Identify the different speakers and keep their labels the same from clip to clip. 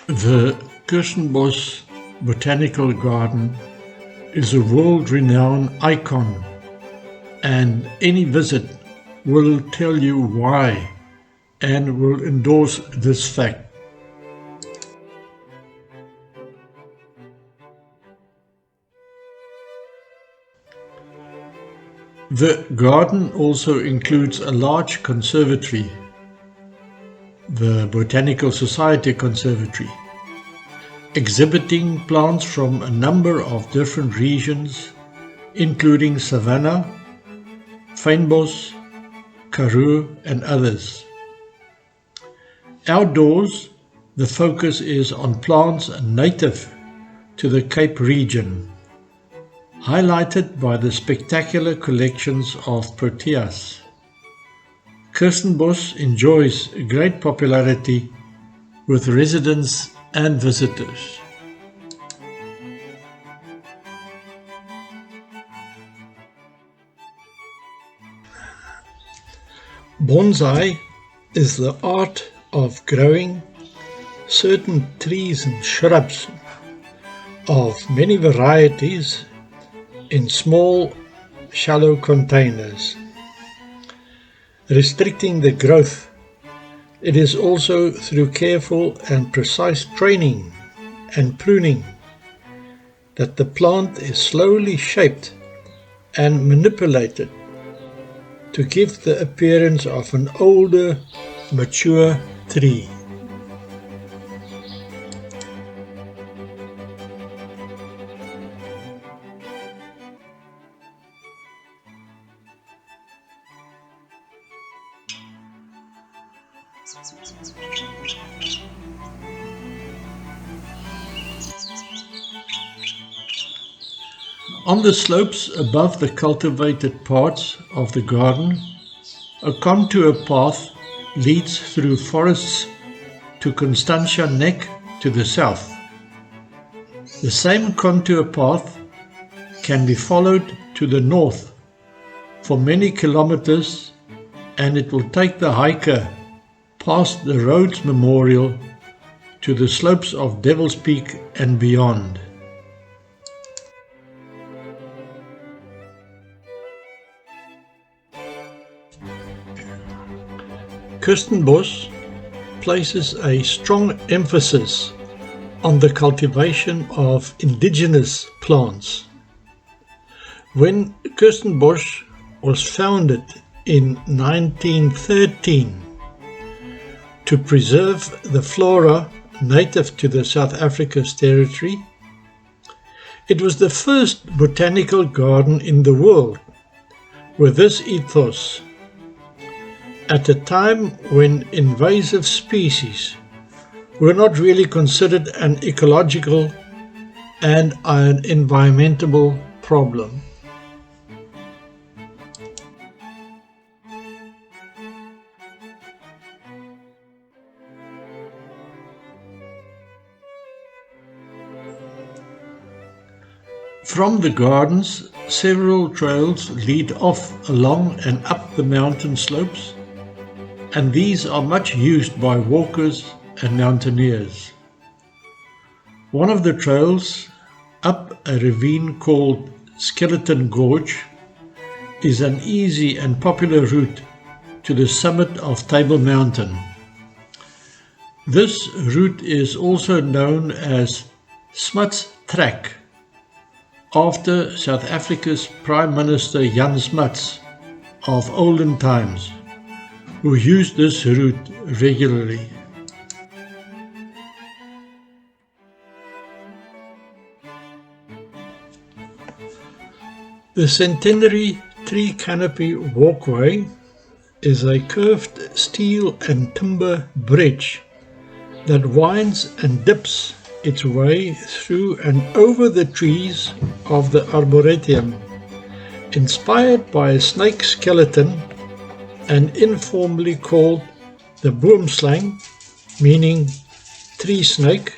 Speaker 1: The Kirstenbosch Botanical Garden is a world-renowned icon, and any visit will tell you why and will endorse this fact. The garden also includes a large conservatory, the Botanical Society Conservatory, exhibiting plants from a number of different regions, including Savannah, Fynbos, Karoo, and others. Outdoors, the focus is on plants native to the Cape region, highlighted by the spectacular collections of proteas. Kirstenbosch enjoys great popularity with residents and visitors. Bonsai is the art of growing certain trees and shrubs of many varieties in small, shallow containers, restricting the growth. It is also through careful and precise training and pruning that the plant is slowly shaped and manipulated to give the appearance of an older, mature tree. On the slopes above the cultivated parts of the garden, a contour path leads through forests to Constantia Neck to the south. The same contour path can be followed to the north for many kilometers, and it will take the hiker past the Rhodes Memorial to the slopes of Devil's Peak and beyond. Kirstenbosch places a strong emphasis on the cultivation of indigenous plants. When Kirstenbosch was founded in 1913 to preserve the flora native to the South Africa's territory, it was the first botanical garden in the world with this ethos, at a time when invasive species were not really considered an ecological and an environmental problem. From the gardens, several trails lead off along and up the mountain slopes, and these are much used by walkers and mountaineers. One of the trails, up a ravine called Skeleton Gorge, is an easy and popular route to the summit of Table Mountain. This route is also known as Smuts Track, after South Africa's Prime Minister Jan Smuts of olden times, who used this route regularly. The Centenary Tree Canopy Walkway is a curved steel and timber bridge that winds and dips its way through and over the trees of the Arboretum, inspired by a snake skeleton and informally called the boomslang, meaning tree snake.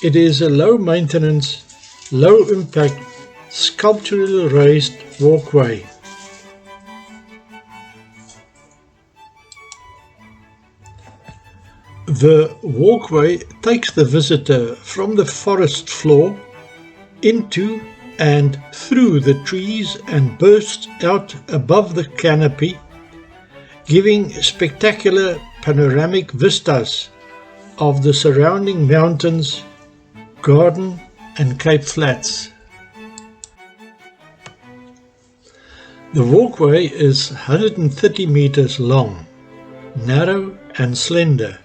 Speaker 1: It is a low-maintenance, low-impact, sculpturally raised walkway. The walkway takes the visitor from the forest floor into and through the trees and bursts out above the canopy, giving spectacular panoramic vistas of the surrounding mountains, garden and Cape Flats. The walkway is 130 meters long, narrow and slender,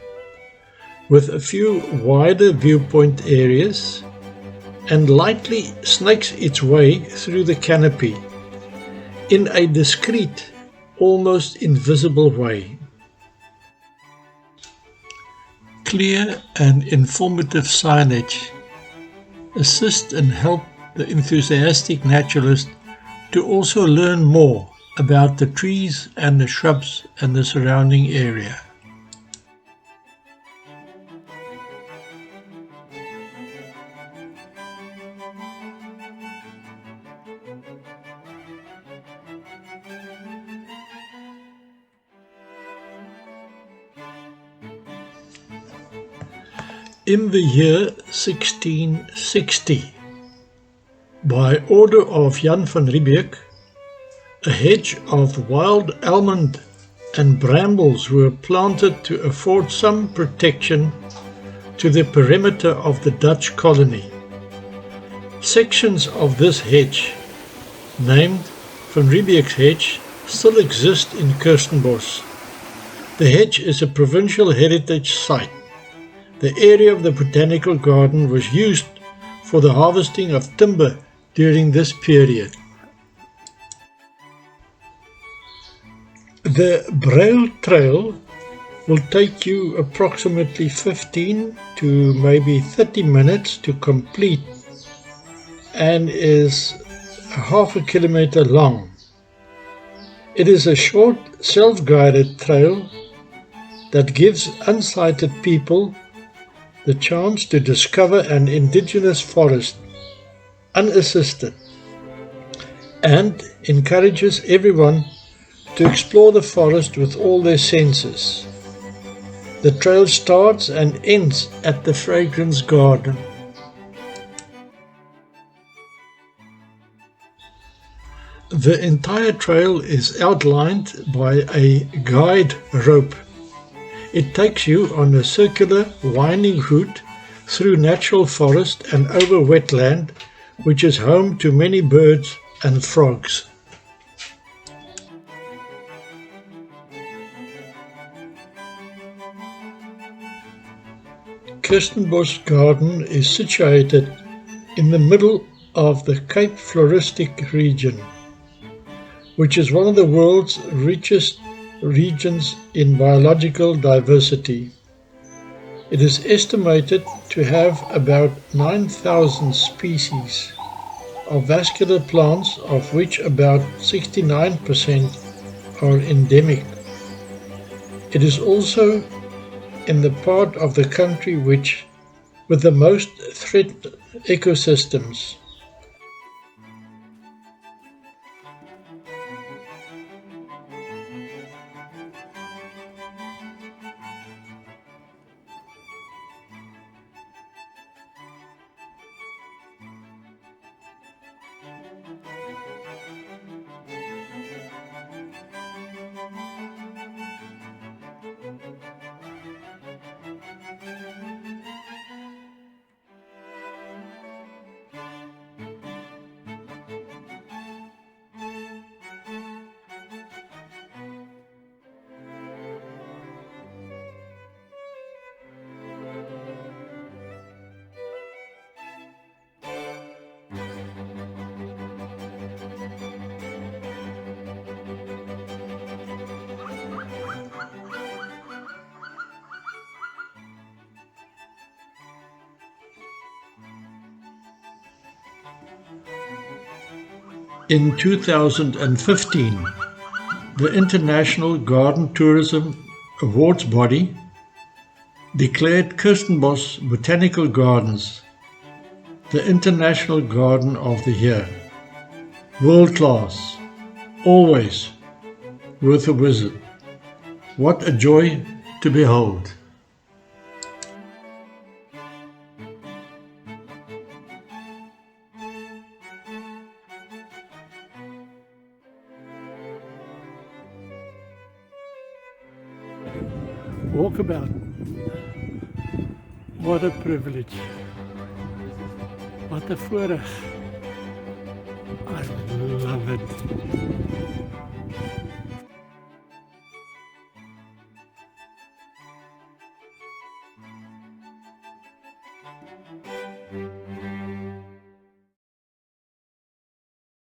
Speaker 1: with a few wider viewpoint areas, and lightly snakes its way through the canopy in a discreet, almost invisible way. Clear and informative signage assist and help the enthusiastic naturalist to also learn more about the trees and the shrubs and the surrounding area. In the year 1660, by order of Jan van Riebeeck, a hedge of wild almond and brambles were planted to afford some protection to the perimeter of the Dutch colony. Sections of this hedge, named Van Riebeeck's hedge, still exist in Kirstenbosch. The hedge is a provincial heritage site. The area of the botanical garden was used for the harvesting of timber during this period. The Braille Trail will take you approximately 15 to maybe 30 minutes to complete and is half a kilometer long. It is a short self-guided trail that gives unsighted people the chance to discover an indigenous forest unassisted and encourages everyone to explore the forest with all their senses. The trail starts and ends at the Fragrance Garden. The entire trail is outlined by a guide rope. It takes you on a circular, winding route through natural forest and over wetland, which is home to many birds and frogs. Kirstenbosch Garden is situated in the middle of the Cape Floristic region, which is one of the world's richest regions in biological diversity. It is estimated to have about 9,000 species of vascular plants, of which about 69% are endemic. It is also in the part of the country with the most threatened ecosystems. In 2015, the International Garden Tourism Awards body declared Kirstenbosch Botanical Gardens the International Garden of the Year. World class, always worth a visit. What a joy to behold! walkabout. What a privilege. What a voorreg. I love it.